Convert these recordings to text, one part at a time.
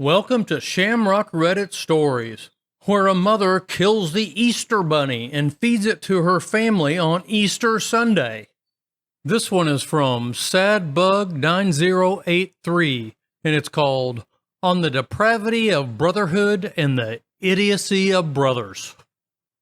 Welcome to Shamrock Reddit Stories, where a mother kills the Easter Bunny and feeds it to her family on Easter Sunday. This one is from SadBug9083, and it's called On the Depravity of Brotherhood and the Idiocy of Brothers.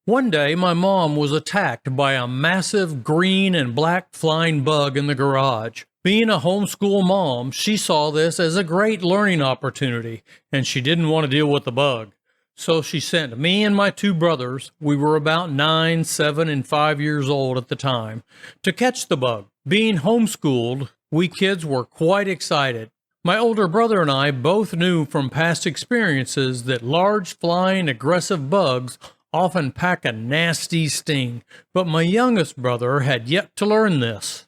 One day, my mom was attacked by a massive green and black flying bug in the garage. Being a homeschool mom, she saw this as a great learning opportunity, and she didn't want to deal with the bug. So she sent me and my two brothers, we were about 9, 7, and 5 years old at the time, to catch the bug. Being homeschooled, we kids were quite excited. My older brother and I both knew from past experiences that large, flying, aggressive bugs often pack a nasty sting, but my youngest brother had yet to learn this.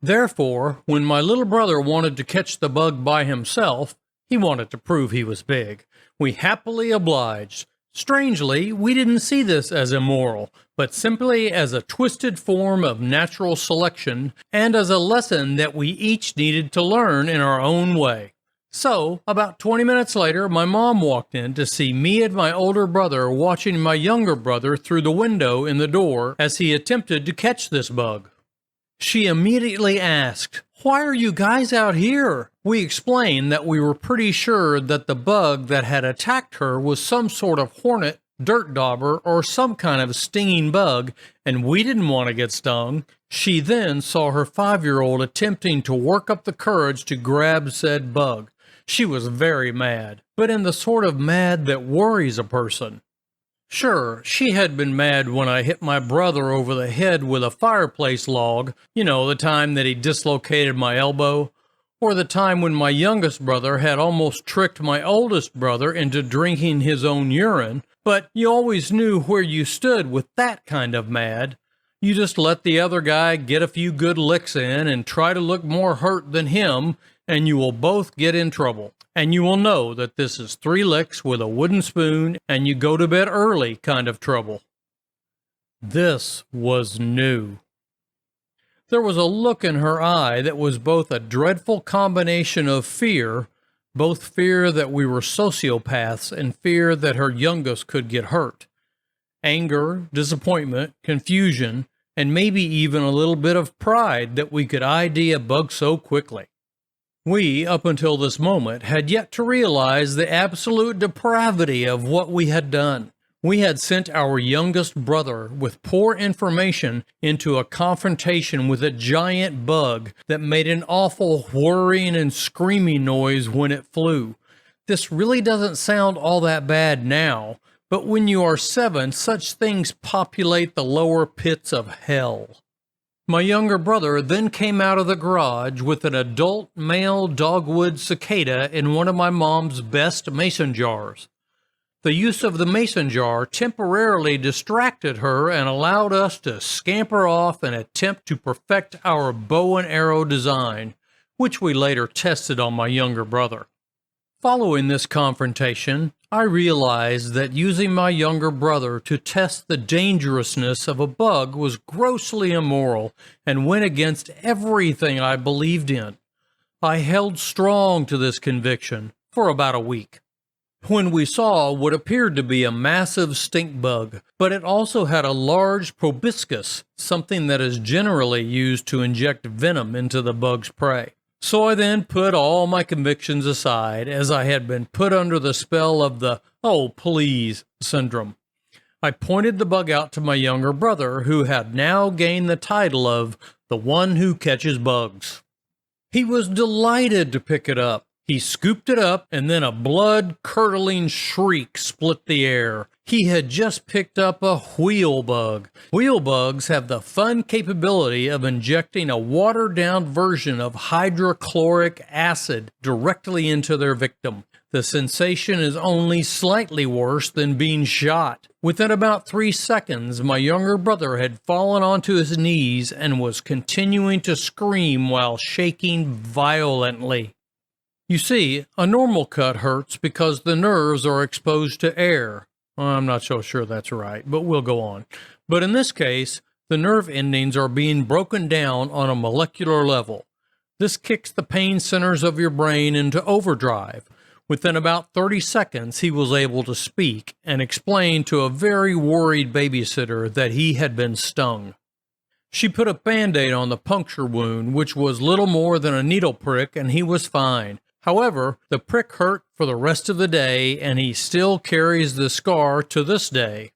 Therefore, when my little brother wanted to catch the bug by himself, he wanted to prove he was big, we happily obliged. Strangely, we didn't see this as immoral, but simply as a twisted form of natural selection and as a lesson that we each needed to learn in our own way. So, about 20 minutes later, my mom walked in to see me and my older brother watching my younger brother through the window in the door as he attempted to catch this bug. She immediately asked, "Why are you guys out here?" We explained that we were pretty sure that the bug that had attacked her was some sort of hornet, dirt dauber, or some kind of stinging bug, and we didn't want to get stung. She then saw her 5-year-old attempting to work up the courage to grab said bug. She was very mad, but in the sort of mad that worries a person. Sure, she had been mad when I hit my brother over the head with a fireplace log, the time that he dislocated my elbow, or the time when my youngest brother had almost tricked my oldest brother into drinking his own urine, but you always knew where you stood with that kind of mad. You just let the other guy get a few good licks in and try to look more hurt than him, and you will both get in trouble. And you will know that this is 3 licks with a wooden spoon and you go to bed early kind of trouble. This was new. There was a look in her eye that was both a dreadful combination of fear, both fear that we were sociopaths and fear that her youngest could get hurt. Anger, disappointment, confusion, and maybe even a little bit of pride that we could ID a bug so quickly. We, up until this moment, had yet to realize the absolute depravity of what we had done. We had sent our youngest brother with poor information into a confrontation with a giant bug that made an awful whirring and screaming noise when it flew. This really doesn't sound all that bad now, but when you are 7, such things populate the lower pits of hell. My younger brother then came out of the garage with an adult male dogwood cicada in one of my mom's best mason jars. The use of the mason jar temporarily distracted her and allowed us to scamper off and attempt to perfect our bow and arrow design, which we later tested on my younger brother. Following this confrontation, I realized that using my younger brother to test the dangerousness of a bug was grossly immoral and went against everything I believed in. I held strong to this conviction for about a week, when we saw what appeared to be a massive stink bug, but it also had a large proboscis, something that is generally used to inject venom into the bug's prey. So I then put all my convictions aside, as I had been put under the spell of the "oh please" syndrome. I pointed the bug out to my younger brother, who had now gained the title of the one who catches bugs. He was delighted to pick it up. He scooped it up, and then a blood-curdling shriek split the air. He had just picked up a wheel bug. Wheel bugs have the fun capability of injecting a watered-down version of hydrochloric acid directly into their victim. The sensation is only slightly worse than being shot. Within about 3 seconds, my younger brother had fallen onto his knees and was continuing to scream while shaking violently. You see, a normal cut hurts because the nerves are exposed to air. I'm not so sure that's right, but we'll go on. But in this case, the nerve endings are being broken down on a molecular level. This kicks the pain centers of your brain into overdrive. Within about 30 seconds, he was able to speak and explain to a very worried babysitter that he had been stung. She put a Band-Aid on the puncture wound, which was little more than a needle prick, and he was fine. However, the prick hurt for the rest of the day, and he still carries the scar to this day.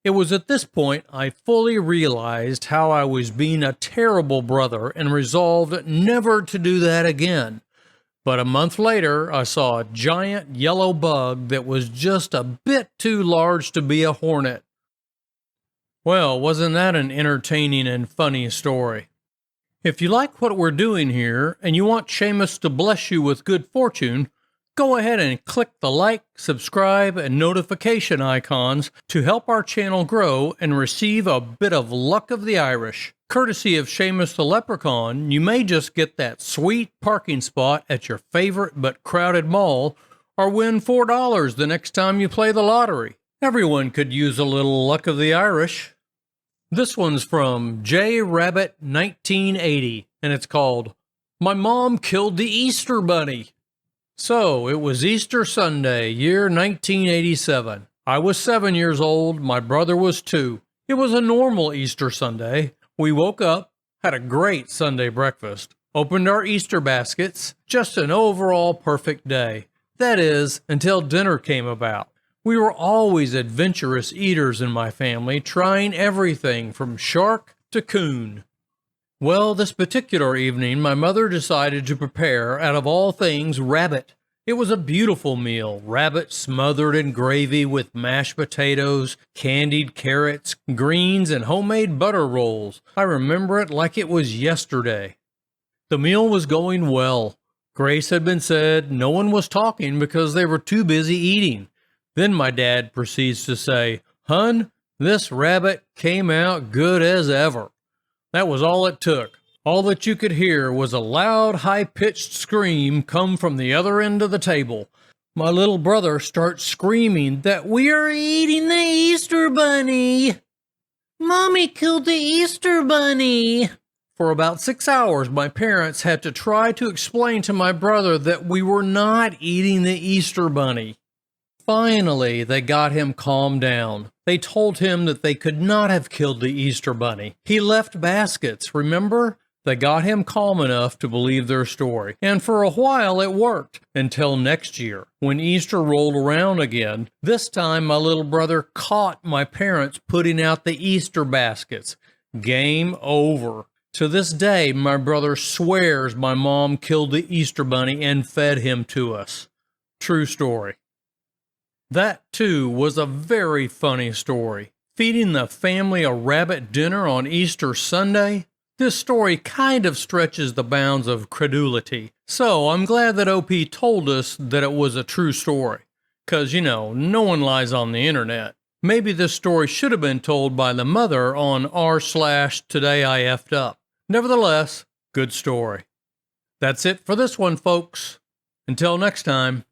It was at this point I fully realized how I was being a terrible brother and resolved never to do that again. But a month later, I saw a giant yellow bug that was just a bit too large to be a hornet. Well, wasn't that an entertaining and funny story? If you like what we're doing here and you want Seamus to bless you with good fortune, go ahead and click the like, subscribe, and notification icons to help our channel grow and receive a bit of luck of the Irish. Courtesy of Seamus the Leprechaun, you may just get that sweet parking spot at your favorite but crowded mall, or win $4 the next time you play the lottery. Everyone could use a little luck of the Irish. This one's from J Rabbit 1980, and it's called, My Mom Killed the Easter Bunny. So, it was Easter Sunday, year 1987. I was 7 years old, my brother was 2. It was a normal Easter Sunday. We woke up, had a great Sunday breakfast, opened our Easter baskets, just an overall perfect day. That is, until dinner came about. We were always adventurous eaters in my family, trying everything from shark to coon. Well, this particular evening, my mother decided to prepare, out of all things, rabbit. It was a beautiful meal, rabbit smothered in gravy with mashed potatoes, candied carrots, greens, and homemade butter rolls. I remember it like it was yesterday. The meal was going well. Grace had been said, no one was talking because they were too busy eating. Then my dad proceeds to say, Hun, this rabbit came out good as ever. That was all it took. All that you could hear was a loud, high-pitched scream come from the other end of the table. My little brother starts screaming that we are eating the Easter Bunny. Mommy killed the Easter Bunny. For about 6 hours, my parents had to try to explain to my brother that we were not eating the Easter Bunny. Finally, they got him calmed down. They told him that they could not have killed the Easter Bunny. He left baskets, remember? They got him calm enough to believe their story. And for a while it worked, until next year, when Easter rolled around again. This time my little brother caught my parents putting out the Easter baskets. Game over. To this day, my brother swears my mom killed the Easter Bunny and fed him to us. True story. That, too, was a very funny story. Feeding the family a rabbit dinner on Easter Sunday? This story kind of stretches the bounds of credulity, so I'm glad that OP told us that it was a true story. 'Cause, no one lies on the internet. Maybe this story should have been told by the mother on r/Today I F'd Up. Nevertheless, good story. That's it for this one, folks. Until next time.